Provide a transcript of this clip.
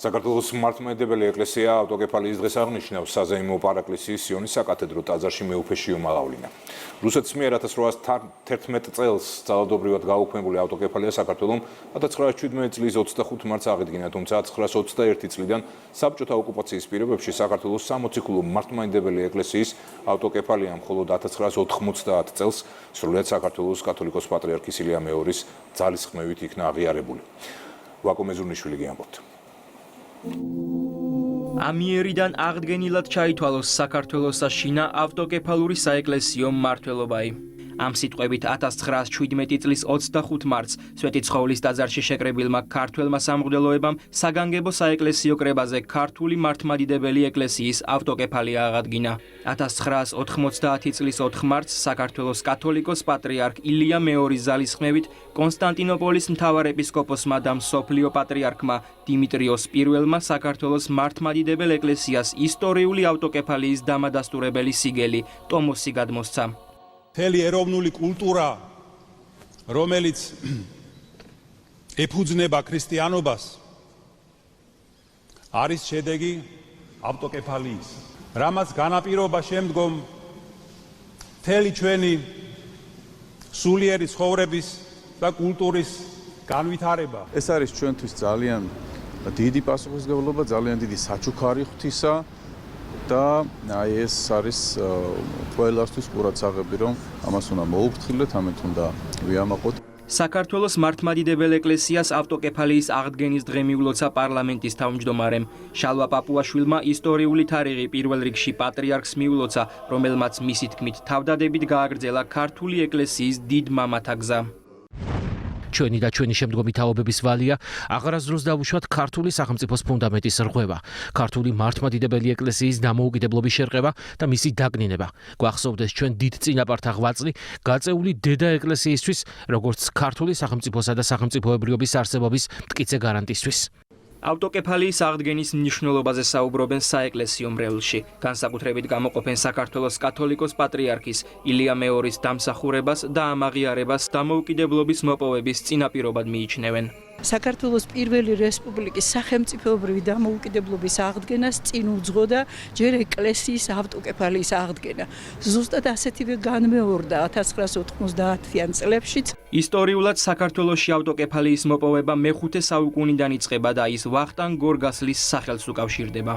საქართველოს მართლმადიდებელი ეკლესია ავტოკეფალიის დღეს აღნიშნავს საზეიმო პარაკლისის სიონის საკათედრო ტაძარში მეუფეში უმაღავლინა. რუსეთის მიერ 1811 წელს ძალადობრივად გაუქმებული ავტოკეფალია საქართველომ 1917 წლის 25 მარტს აღიდგინა, თუმცა 1921 წლიდან საბჭოთა ოკუპაციის პირობებში საქართველოს სამოციქულო მართლმადიდებელი ეკლესიის ავტოკეფალია მხოლოდ 1990 წელს სრულიად საქართველოს კათოლიკოს პატრიარქის ილია მეორის ძალისხმევით იქნა აღიარებული. ვაკო მეზურნიშვილი გიამბობთ. ამიერიდან აღდგენილად ჩაითვალოს საქართველოს შინა ავტოკეფალური საეკლესიო მმართველობაი. ამ სიტყვებით 1917 წლის 25 მარტს სვეტიცხოვლის ტაძარში შეკრებილმა ქართველმა სამღვდელოებამ საგანგებო საეკლესიო კრებაზე ქართული მართლმადიდებელი ეკლესიის ავტოკეფალია აღადგინა. 1990 წლის 4 მარტს საქართველოს კათოლიკოს პატრიარქ ილია მეორის ძალისხმევით კონსტანტინოპოლის მთავარეპისკოპოსმა და მსოფლიო პატრიარქმა დიმიტრიოს პირველმა საქართველოს მართლმადიდებელ ეკლესიას ისტორიული ავტოკეფალიის დამადასტურებელი სიგელი ტომოსი გადმოსცა. მთელი ეროვნული კულტურა, რომელიც ეფუძნება ქრისტიანობას, არის შედეგი ავტოკეფალიის, რამაც განაპირობა შემდგომ მთელი ჩვენი სულიერი ცხოვრების და კულტურის განვითარება. ეს არის ჩვენთვის ძალიან დიდი პასუხისმგებლობა, ძალიან დიდი საჩუქარი ღვთისა. და ეს არის ყველასთვის ყურადსაღები, რომ ამას უნდა მოუფრთხილდეთ, ამით უნდა ვიამაყოთ. საქართველოს მართლმადიდებელ ეკლესიას ავტოკეფალიის აღდგენის დღე მიულოცა პარლამენტის თავმჯდომარემ. შალვა პაპუაშვილმა ისტორიული თარიღი პირველ რიგში პატრიარქს მიულოცა, რომელმაც მისი თქმით თავდადებით გააგრძელა ქართული ეკლესიის დიდ მამათა გზა. ჩვენი და ჩვენი შემდგომი თაობების ვალია აღარასდროს დავუშვათ ქართული სახელმწიფოს ფუნდამენტის რღვევა, ქართული მართლმადიდებელი ეკლესიის დამოუკიდებლობის შერყევა და მისი დაკნინება. გვახსოვდეს ჩვენ დიდ წინაპართა ღვაწლი გაწეული დედა ეკლესიისთვის, როგორც ქართული სახელმწიფოსა და სახელმწიფოებრიობის არსებობის მტკიცე გარანტისთვის. ავტოკეფალიის აღდგენის მნიშვნელობაზე საუბრობენ საეკლესიო მრევლში. განსაკუთრებით გამოყოფენ საქართველოს კათოლიკოს პატრიარქის ილია მეორის დამსახურებას და ამ აღიარებას დამოუკიდებლობის მოპოვების წინაპირობად მიიჩნევენ. საქართველოს პირველი რესპუბლიკის სახელმწიფოებრივი დამოუკიდებლობის აღდგენას წინ უძღოდა ჯერ ეკლესიის ავტოკეფალიის აღდგენა. ზუსტად ასეთივე განმეორდა 1990-იან წლებშიც. ისტორიულად საქართველოში ავტოკეფალიის მოპოვება მე-5 საუკუნიდან იწყება და ის ვახტანგ გორგასლის სახელს უკავშირდება.